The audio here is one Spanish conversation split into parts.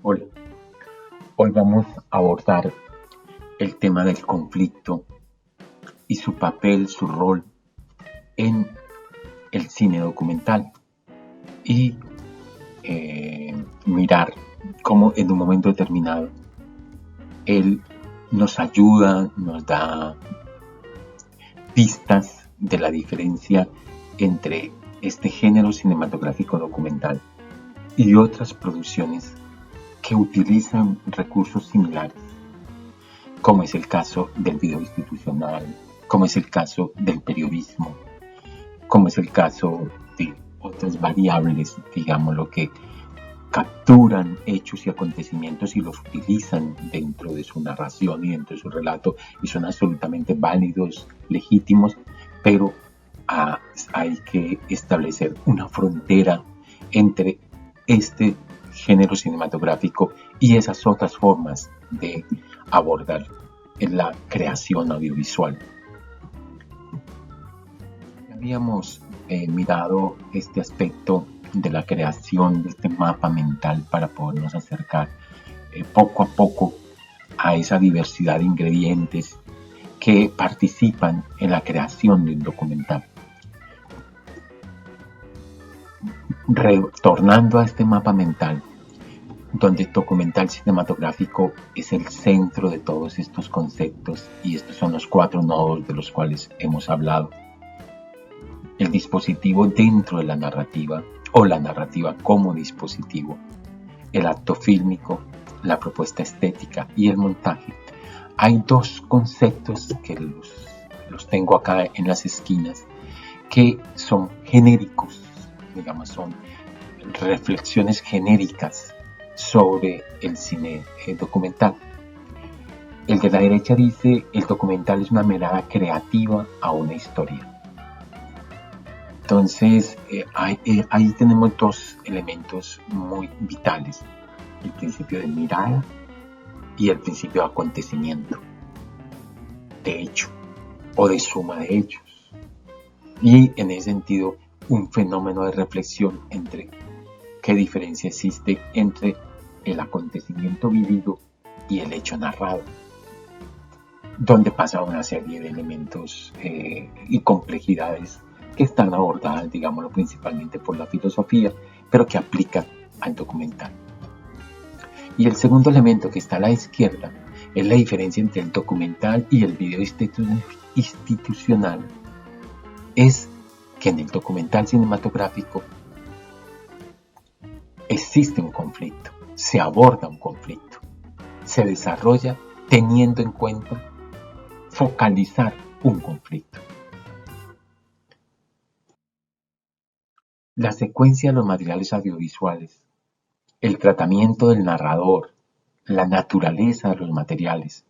Hola, hoy vamos a abordar el tema del conflicto y su papel, su rol en el cine documental y mirar cómo en un momento determinado él nos ayuda, nos da pistas de la diferencia entre este género cinematográfico documental y otras producciones que utilizan recursos similares, como es el caso del video institucional, como es el caso del periodismo, como es el caso de otras variables, digámoslo, que capturan hechos y acontecimientos y los utilizan dentro de su narración y dentro de su relato y son absolutamente válidos, legítimos, pero hay que establecer una frontera entre este género cinematográfico y esas otras formas de abordar la creación audiovisual. Habíamos mirado este aspecto de la creación de este mapa mental para podernos acercar poco a poco a esa diversidad de ingredientes que participan en la creación de un documental. Retornando a este mapa mental, donde el documental cinematográfico es el centro de todos estos conceptos y estos son los 4 nodos de los cuales hemos hablado. El dispositivo dentro de la narrativa o la narrativa como dispositivo, el acto fílmico, la propuesta estética y el montaje. Hay 2 conceptos que los tengo acá en las esquinas que son genéricos, digamos, son reflexiones genéricas sobre el cine documental. El de la derecha dice: el documental es una mirada creativa a una historia. Entonces, ahí tenemos 2 elementos muy vitales: el principio de mirada y el principio de acontecimiento, de hecho o de suma de hechos. Y en ese sentido, un fenómeno de reflexión entre qué diferencia existe entre el acontecimiento vivido y el hecho narrado, donde pasa una serie de elementos y complejidades que están abordadas, digámoslo, principalmente por la filosofía, pero que aplican al documental. Y el segundo elemento que está a la izquierda es la diferencia entre el documental y el video institucional. Es que en el documental cinematográfico existe un conflicto, se aborda un conflicto, se desarrolla teniendo en cuenta focalizar un conflicto. La secuencia de los materiales audiovisuales, el tratamiento del narrador, la naturaleza de los materiales,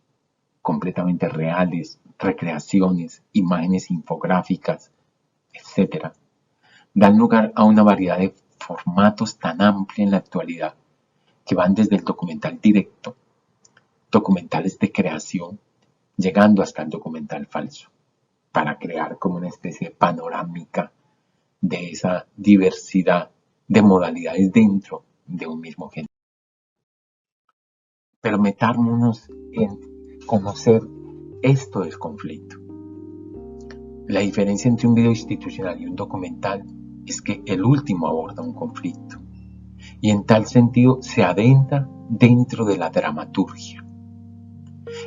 completamente reales, recreaciones, imágenes infográficas, etc., dan lugar a una variedad de formatos tan amplia en la actualidad que van desde el documental directo, documentales de creación, llegando hasta el documental falso, para crear como una especie de panorámica de esa diversidad de modalidades dentro de un mismo género. Pero metámonos en conocer esto del conflicto. La diferencia entre un video institucional y un documental es que el último aborda un conflicto y en tal sentido se adentra dentro de la dramaturgia.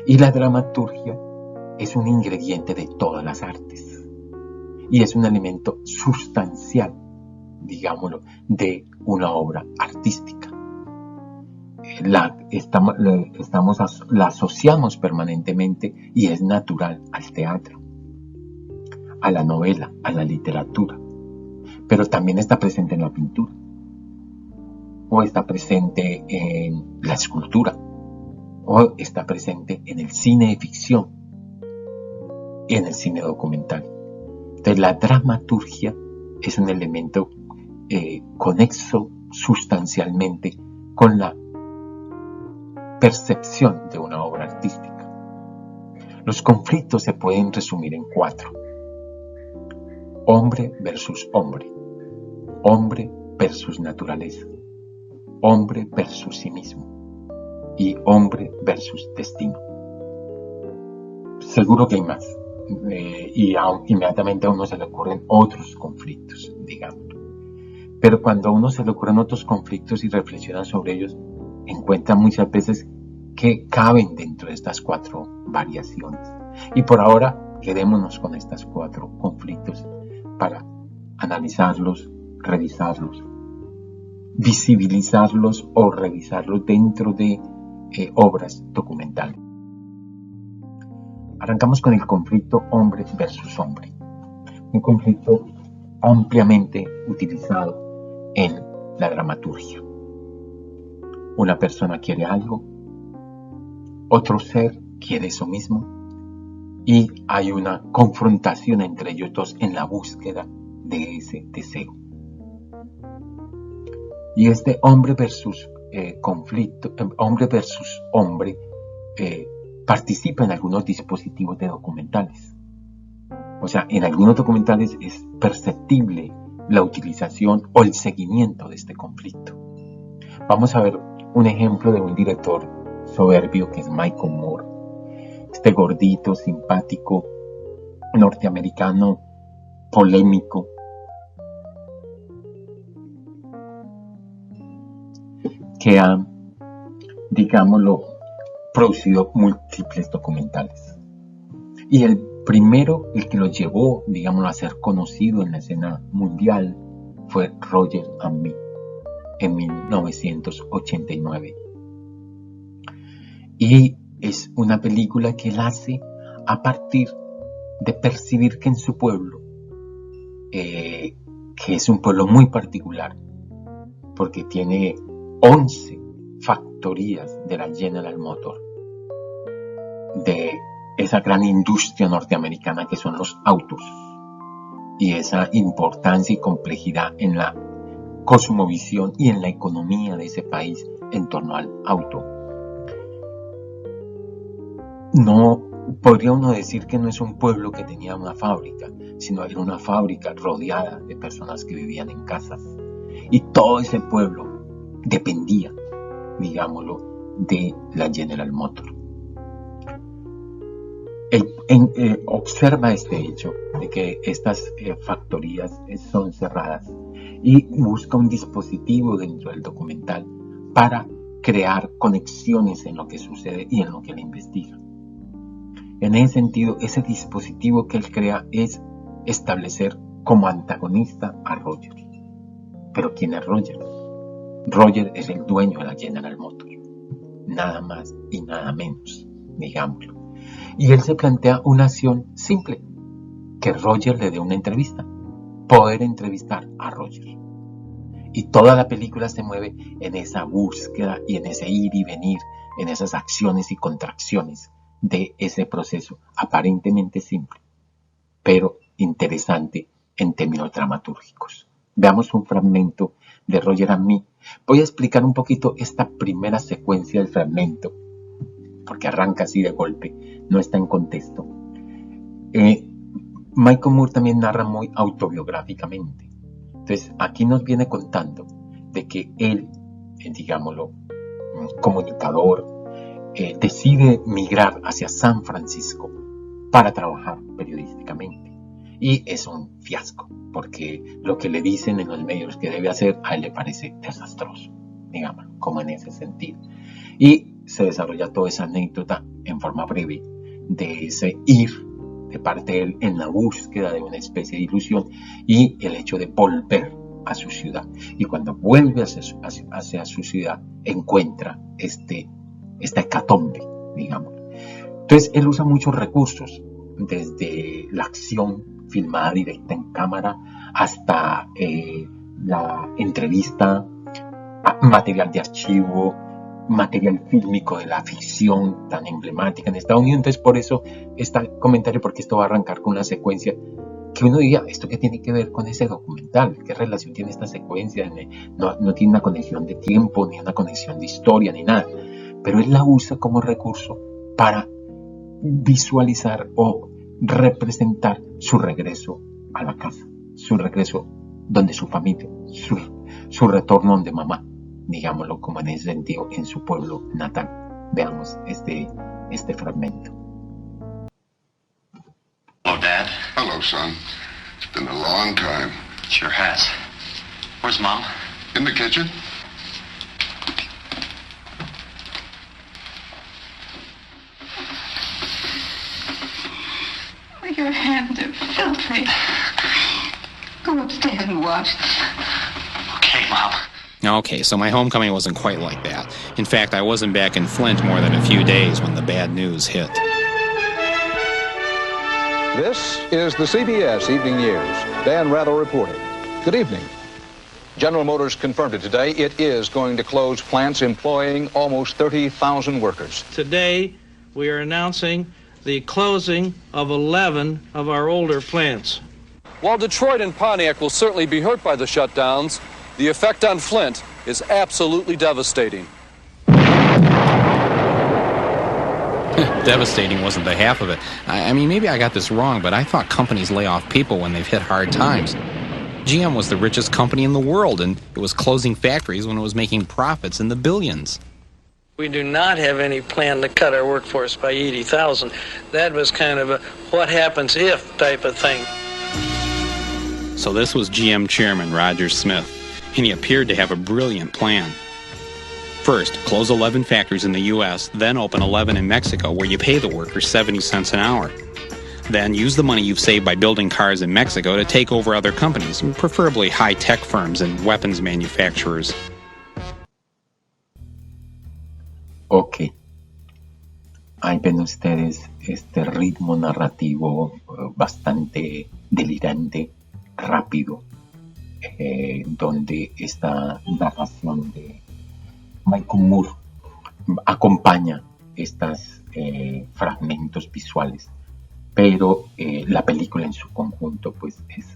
Y la dramaturgia es un ingrediente de todas las artes y es un elemento sustancial, digámoslo, de una obra artística. La asociamos permanentemente y es natural al teatro, a la novela, a la literatura, pero también está presente en la pintura o está presente en la escultura o está presente en el cine de ficción y en el cine documental. Entonces la dramaturgia es un elemento conexo sustancialmente con la percepción de una obra artística. Los conflictos se pueden resumir en 4: hombre versus hombre, hombre versus naturaleza, hombre versus sí mismo y hombre versus destino. Seguro que hay más. Inmediatamente a uno se le ocurren otros conflictos, digamos. Pero cuando a uno se le ocurren otros conflictos y reflexiona sobre ellos, encuentra muchas veces que caben dentro de estas 4 variaciones. Y por ahora, quedémonos con estas 4 conflictos para analizarlos, revisarlos, visibilizarlos o revisarlos dentro de obras documentales. Arrancamos con el conflicto hombre versus hombre, un conflicto ampliamente utilizado en la dramaturgia. Una persona quiere algo, otro ser quiere eso mismo, y hay una confrontación entre ellos dos en la búsqueda de ese deseo. Y este hombre versus conflicto, hombre versus hombre, participa en algunos dispositivos de documentales. O sea, en algunos documentales es perceptible la utilización o el seguimiento de este conflicto. Vamos a ver un ejemplo de un director soberbio que es Michael Moore. Este gordito, simpático, norteamericano, polémico, que ha, digámoslo, producido múltiples documentales. Y el primero, el que lo llevó, digámoslo, a ser conocido en la escena mundial fue Roger and Me en 1989. Y es una película que él hace a partir de percibir que en su pueblo, que es un pueblo muy particular, porque tiene 11 factorías de la General Motors, de esa gran industria norteamericana que son los autos, y esa importancia y complejidad en la cosmovisión y en la economía de ese país en torno al auto. No podría uno decir que no es un pueblo que tenía una fábrica, sino era una fábrica rodeada de personas que vivían en casas, y todo ese pueblo dependía, digámoslo, de la General Motors. Observa este hecho de que estas factorías son cerradas y busca un dispositivo dentro del documental para crear conexiones en lo que sucede y en lo que él investiga. En ese sentido, ese dispositivo que él crea es establecer como antagonista a Roger. ¿Pero quién es Roger? Roger es el dueño de la General Motors, nada más y nada menos, digámoslo. Y él se plantea una acción simple, que Roger le dé una entrevista, poder entrevistar a Roger. Y toda la película se mueve en esa búsqueda y en ese ir y venir, en esas acciones y contracciones de ese proceso aparentemente simple, pero interesante en términos dramatúrgicos. Veamos un fragmento de Roger and Me. Voy a explicar un poquito esta primera secuencia del fragmento, porque arranca así de golpe, no está en contexto. Michael Moore también narra muy autobiográficamente. Entonces, aquí nos viene contando de que él, digámoslo, comunicador, decide migrar hacia San Francisco para trabajar periodísticamente. Y es un fiasco, porque lo que le dicen en los medios que debe hacer, a él le parece desastroso, digamos, como en ese sentido. Y se desarrolla toda esa anécdota en forma breve de ese ir de parte de él en la búsqueda de una especie de ilusión y el hecho de volver a su ciudad. Y cuando vuelve hacia su ciudad, encuentra esta hecatombe, digamos. Entonces, él usa muchos recursos, desde la acción filmada directa en cámara hasta la entrevista, material de archivo, material fílmico de la ficción tan emblemática en Estados Unidos. Entonces, por eso este comentario, porque esto va a arrancar con una secuencia que uno diría, ¿esto qué tiene que ver con ese documental? ¿Qué relación tiene esta secuencia? No tiene una conexión de tiempo, ni una conexión de historia, ni nada. Pero él la usa como recurso para visualizar o representar su regreso a la casa, su regreso donde su familia, su retorno donde mamá. digámoslo como en ese sentido, en su pueblo natal. Veamos este fragmento. Hello, Dad. Hello, son. It's been a long time. Sure has. Where's Mom? In the kitchen? Your hands are filthy. Go upstairs and wash. Okay, Mom. Okay, so my homecoming wasn't quite like that. In fact, I wasn't back in Flint more than a few days when the bad news hit. This is the CBS Evening News. Dan Rather reporting. Good evening. General Motors confirmed it today. It is going to close plants employing almost 30,000 workers. Today, we are announcing the closing of 11 of our older plants. While Detroit and Pontiac will certainly be hurt by the shutdowns, the effect on Flint is absolutely devastating. Devastating wasn't the half of it. I mean, maybe I got this wrong, but I thought companies lay off people when they've hit hard times. GM was the richest company in the world, and it was closing factories when it was making profits in the billions. We do not have any plan to cut our workforce by 80,000. That was kind of a what happens if type of thing. So this was GM chairman Roger Smith, and he appeared to have a brilliant plan. First, close 11 factories in the U.S., then open 11 in Mexico where you pay the workers 70 cents an hour. Then use the money you've saved by building cars in Mexico to take over other companies, preferably high-tech firms and weapons manufacturers. Ok, ahí ven ustedes este ritmo narrativo bastante delirante, rápido, donde esta narración de Michael Moore acompaña estos fragmentos visuales, pero la película en su conjunto pues es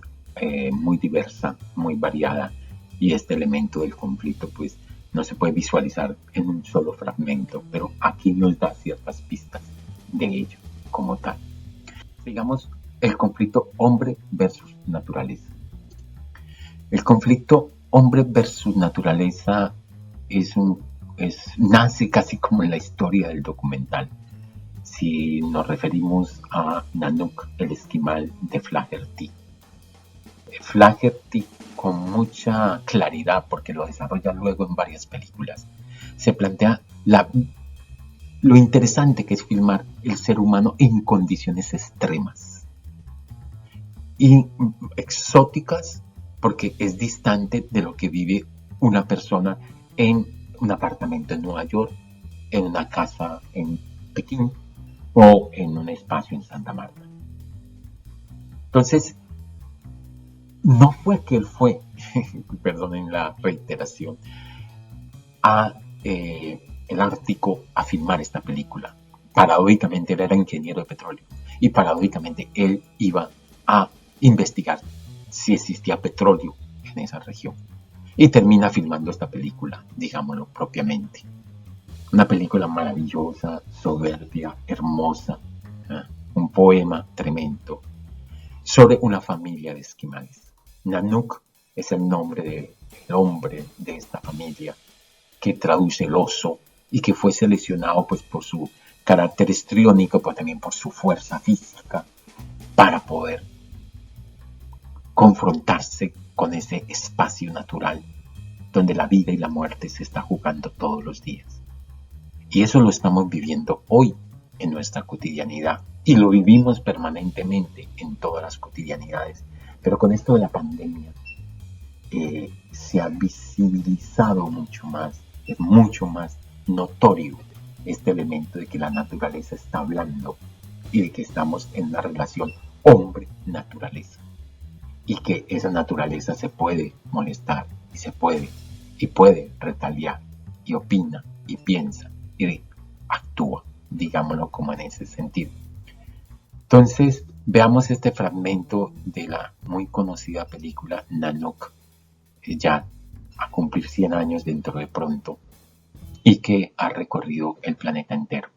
muy diversa, muy variada, y este elemento del conflicto pues no se puede visualizar en un solo fragmento, pero aquí nos da ciertas pistas de ello como tal. Digamos, el conflicto hombre versus naturaleza. El conflicto hombre versus naturaleza nace casi como en la historia del documental. Si nos referimos a Nanook, el esquimal de Flaherty. Flaherty, con mucha claridad, porque lo desarrolla luego en varias películas, se plantea lo interesante que es filmar el ser humano en condiciones extremas y exóticas, porque es distante de lo que vive una persona en un apartamento en Nueva York, en una casa en Pekín o en un espacio en Santa Marta. Entonces, no fue que él fue, perdonen la reiteración, el Ártico a filmar esta película. Paradójicamente él era ingeniero de petróleo y paradójicamente él iba a investigar si existía petróleo en esa región. Y termina filmando esta película, digámoslo propiamente. Una película maravillosa, soberbia, hermosa, un poema tremendo sobre una familia de esquimales. Nanook es el nombre del hombre de esta familia, que traduce el oso y que fue seleccionado pues por su carácter histriónico, pero también por su fuerza física, para poder confrontarse con ese espacio natural donde la vida y la muerte se está jugando todos los días. Y eso lo estamos viviendo hoy en nuestra cotidianidad, y lo vivimos permanentemente en todas las cotidianidades. Pero con esto de la pandemia se ha visibilizado mucho más, es mucho más notorio este elemento de que la naturaleza está hablando y de que estamos en una relación hombre-naturaleza, y que esa naturaleza se puede molestar y puede retaliar y opina y piensa y actúa, digámoslo como en ese sentido. Entonces, veamos este fragmento de la muy conocida película Nanook, ya a cumplir 100 años dentro de pronto, y que ha recorrido el planeta entero.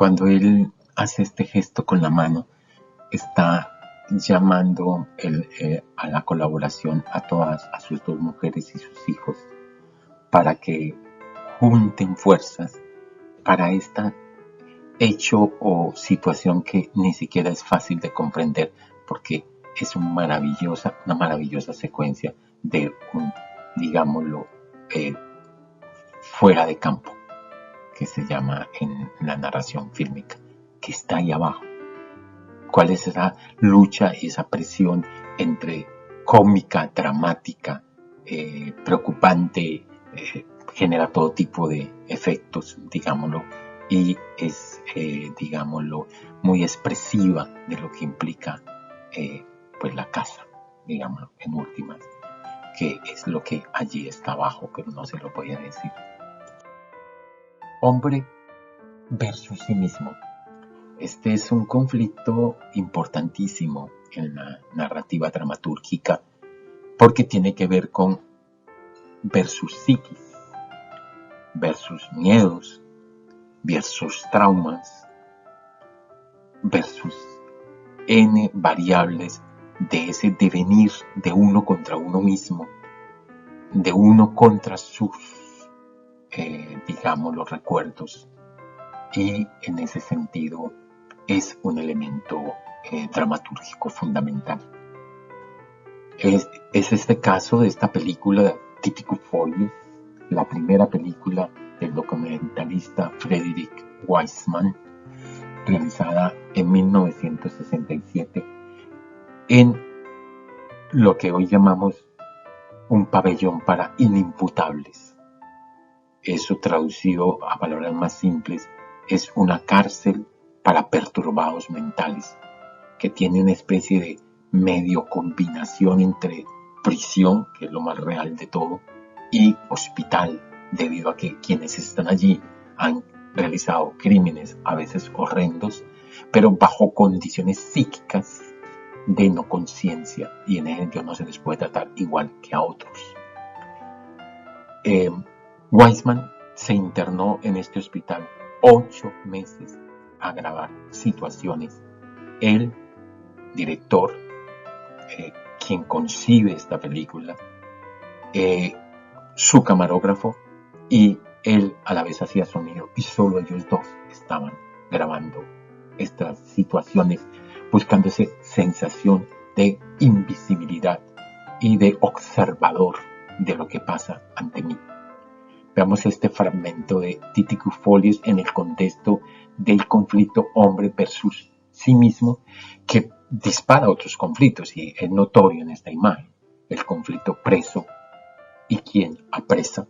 cuando él hace este gesto con la mano, está llamando a la colaboración a sus dos mujeres y sus hijos para que junten fuerzas para este hecho o situación que ni siquiera es fácil de comprender, porque es una maravillosa secuencia de un, digámoslo, fuera de campo, que se llama en la narración fílmica, que está ahí abajo. ¿Cuál es esa lucha y esa presión entre cómica, dramática, preocupante, genera todo tipo de efectos, digámoslo, y es, digámoslo, muy expresiva de lo que implica pues la casa, digámoslo, en últimas, que es lo que allí está abajo, pero no se lo voy a decir. Hombre versus sí mismo. Este es un conflicto importantísimo en la narrativa dramatúrgica porque tiene que ver con versus psiquis, versus miedos, versus traumas, versus N variables de ese devenir de uno contra uno mismo, de uno contra sus, digamos, los recuerdos. Y en ese sentido es un elemento dramatúrgico fundamental. Es este caso de esta película Typical Folies, la primera película del documentalista Frederick Wiseman, realizada en 1967 en lo que hoy llamamos un pabellón para inimputables. Eso traducido a palabras más simples es una cárcel para perturbados mentales, que tiene una especie de medio combinación entre prisión, que es lo más real de todo, y hospital, debido a que quienes están allí han realizado crímenes a veces horrendos, pero bajo condiciones psíquicas de no conciencia, y en ello no se les puede tratar igual que a otros. Wiseman se internó en este hospital 8 meses a grabar situaciones. El director, quien concibe esta película, su camarógrafo y él a la vez hacía sonido, y solo ellos dos estaban grabando estas situaciones, buscando esa sensación de invisibilidad y de observador de lo que pasa ante mí. Veamos este fragmento de Typical Folies en el contexto del conflicto hombre versus sí mismo, que dispara otros conflictos, y es notorio en esta imagen: el conflicto preso y quien apresa,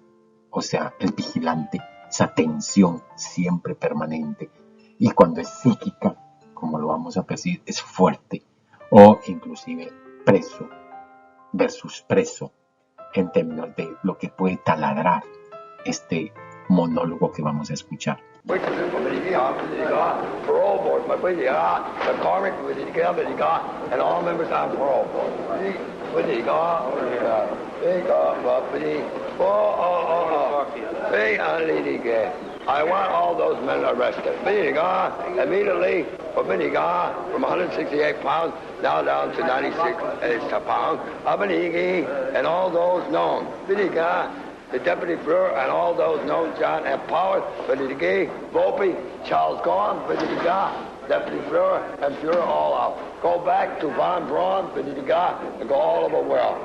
o sea, el vigilante, esa tensión siempre permanente, y cuando es psíquica, como lo vamos a percibir, es fuerte, o inclusive preso versus preso, en términos de lo que puede taladrar este monólogo que vamos a escuchar. Parole board, McCormick, and all members on parole board. I want all those men arrested. Immediately, from 168 pounds now down to 96 pounds. And all those known. The Deputy Brewer and all those known, John F. Powers, Volpe, Charles Gorham, Deputy Brewer and Fuhrer all out. Go back to Von Braun, and go all over the world.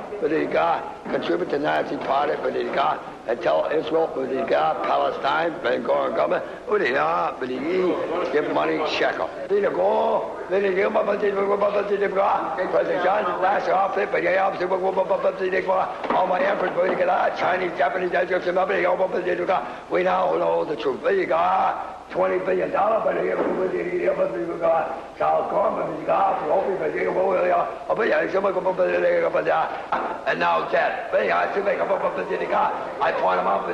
Contribute to the Nazi Party, and tell Israel, Palestine, Goran government, give money shekel. President John, last office, all my efforts, Chinese, Japanese, we now know the truth. $20 billion, but Charles Gorman, and now dead. I point him out,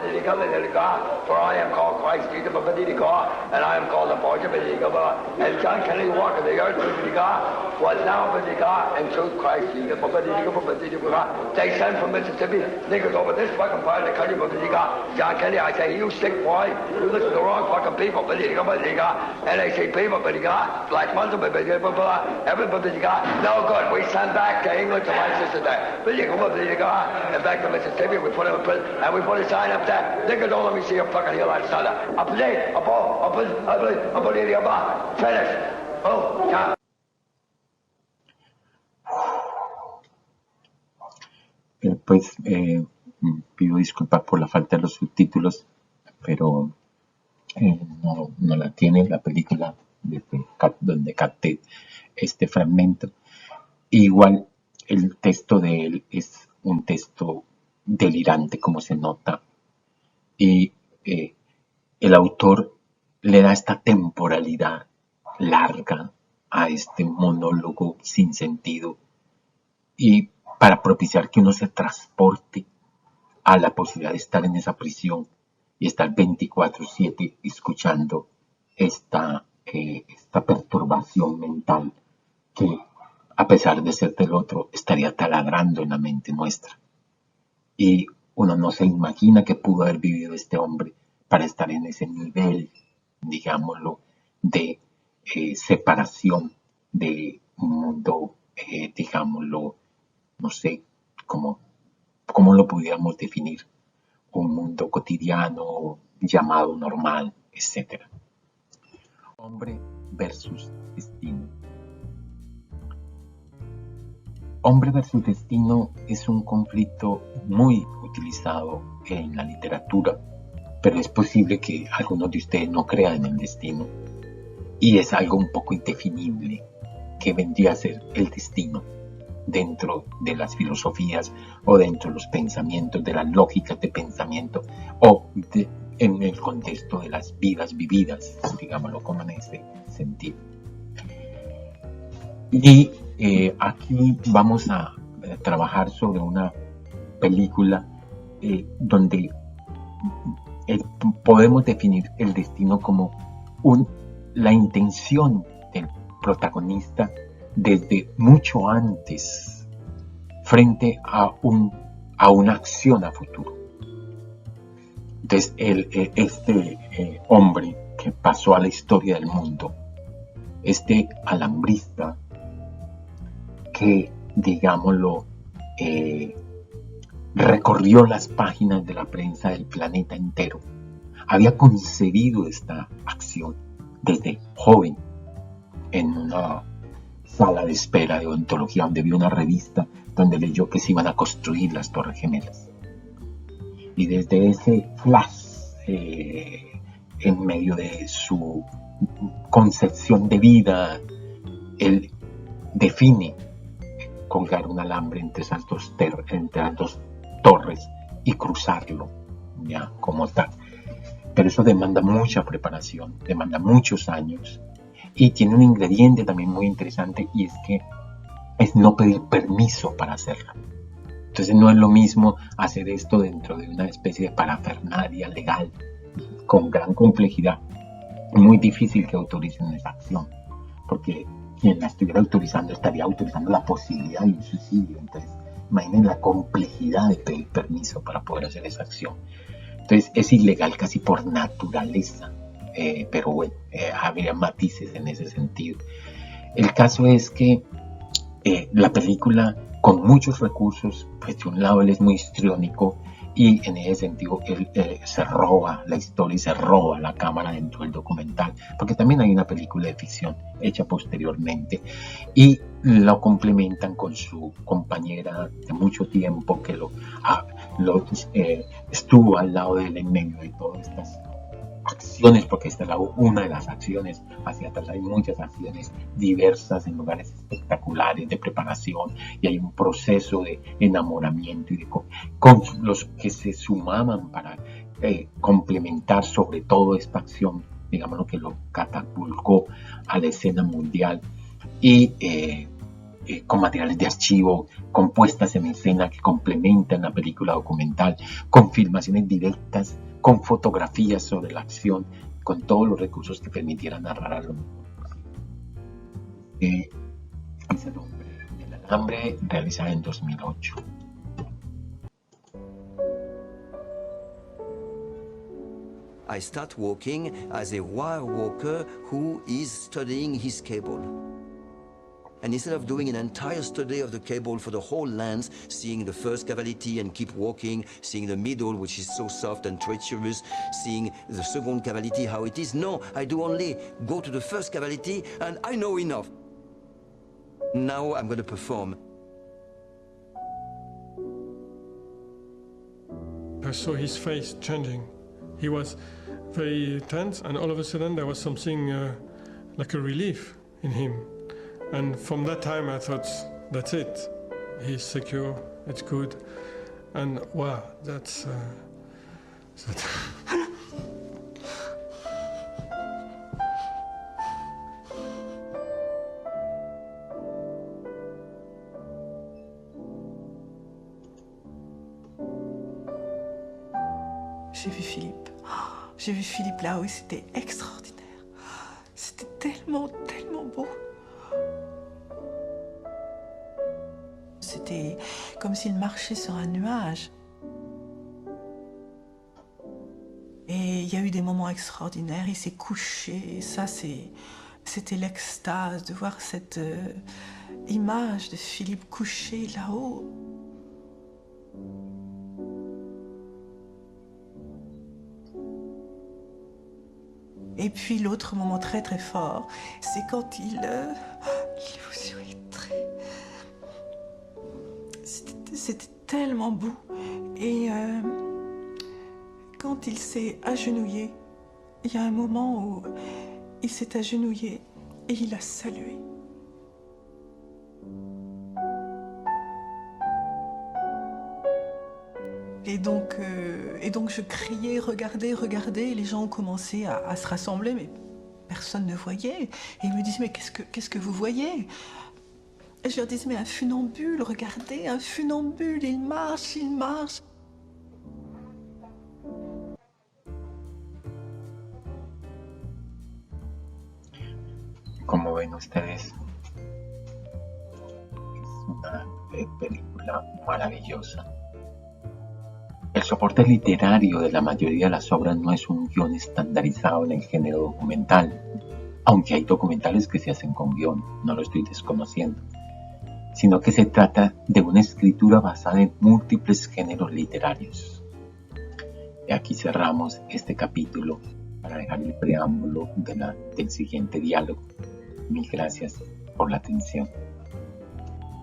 for I am called Christ Jesus, and I am called the Portion, and John Kennedy walked the earth, was now in truth Christ Jesus. They sent from Mississippi niggas over this fucking part of the country, John Kennedy, I say, you sick boy, you listen to the wrong fucking people, and they say people, black Muslim, everybody, no good. We send back to England to my sister there. And back to Mississippi, we put him in prison, and we put a sign up there. Niggas don't let me see a fucking hill outside. Finish. Oh, yeah. Pues pido disculpas por la falta de los subtítulos, pero no la tiene la película donde capté este fragmento. Igual el texto de él es un texto delirante, como se nota, y el autor le da esta temporalidad larga a este monólogo sin sentido, y para propiciar que uno se transporte a la posibilidad de estar en esa prisión y estar 24/7 escuchando esta perturbación mental que, a pesar de ser del otro, estaría taladrando en la mente nuestra. Y uno no se imagina que pudo haber vivido este hombre para estar en ese nivel, digámoslo, de separación de un mundo, digámoslo, no sé cómo lo pudiéramos definir, un mundo cotidiano llamado normal, etc. Hombre versus destino. Hombre versus destino es un conflicto muy utilizado en la literatura, pero es posible que algunos de ustedes no crean en el destino, y es algo un poco indefinible que vendría a ser el destino dentro de las filosofías o dentro de los pensamientos, de las lógicas de pensamiento o en el contexto de las vidas vividas, digámoslo como en ese sentido. Y aquí vamos a trabajar sobre una película donde podemos definir el destino como la intención del protagonista desde mucho antes frente a una acción a futuro. Entonces este hombre que pasó a la historia del mundo, este alambrista que, digámoslo, recorrió las páginas de la prensa del planeta entero, había concebido esta acción desde joven en una sala de espera de odontología, donde vio una revista donde leyó que se iban a construir las Torres Gemelas. Y desde ese flash, en medio de su concepción de vida, él define colgar un alambre entre esas dos torres y cruzarlo, ya como tal. Pero eso demanda mucha preparación, demanda muchos años, y tiene un ingrediente también muy interesante, y es que es no pedir permiso para hacerlo. Entonces no es lo mismo hacer esto dentro de una especie de parafernalia legal con gran complejidad. Es muy difícil que autoricen esa acción, porque quien la estuviera autorizando estaría autorizando la posibilidad de un suicidio. Entonces imaginen la complejidad de pedir permiso para poder hacer esa acción. Entonces es ilegal casi por naturaleza, pero bueno, habría matices en ese sentido. El caso es que la película, con muchos recursos, pues de un lado él es muy histriónico, y en ese sentido él se roba la historia y se roba la cámara dentro del documental, porque también hay una película de ficción hecha posteriormente, y lo complementan con su compañera de mucho tiempo que estuvo al lado de él en medio de todas estas acciones, porque esta es una de las acciones. Hacia atrás hay muchas acciones diversas en lugares espectaculares de preparación, y hay un proceso de enamoramiento y con los que se sumaban para complementar sobre todo esta acción, digamos, lo que lo catapultó a la escena mundial. Y con materiales de archivo, con puestas en escena que complementan la película documental, con filmaciones directas, con fotografías sobre la acción, con todos los recursos que permitieran narrar algo. Ese nombre, El Alambre, realizada en 2008. I start walking as a wire walker who is studying his cable. And instead of doing an entire study of the cable for the whole lens, seeing the first cavity and keep walking, seeing the middle, which is so soft and treacherous, seeing the second cavity, how it is, no, I do only go to the first cavity and I know enough. Now I'm going to perform. I saw his face changing. He was very tense, and all of a sudden there was something like a relief in him. And from that time I thought, that's it. He's secure, it's good. And wow, that's... J'ai vu Philippe. J'ai vu Philippe là-haut et c'était extraordinaire. C'était tellement, tellement beau. C'était comme s'il marchait sur un nuage. Et il y a eu des moments extraordinaires. Il s'est couché. Et ça, c'était l'extase de voir cette image de Philippe couché là-haut. Et puis l'autre moment très très fort, c'est quand il vous souhaiterait. C'était tellement beau. Et quand il s'est agenouillé, il y a un moment où il s'est agenouillé et il a salué. Et donc je criais, regardez, et les gens ont commencé à se rassembler, mais personne ne voyait. Et ils me disaient, mais qu'est-ce que vous voyez? Et je leur disais, mais un funambule, regardez, un funambule, il marche, il marche. Como ven ustedes, es una película maravillosa. El soporte literario de la mayoría de las obras no es un guión estandarizado en el género documental, aunque hay documentales que se hacen con guión, no lo estoy desconociendo, sino que se trata de una escritura basada en múltiples géneros literarios. Y aquí cerramos este capítulo para dejar el preámbulo del siguiente diálogo. Mil gracias por la atención.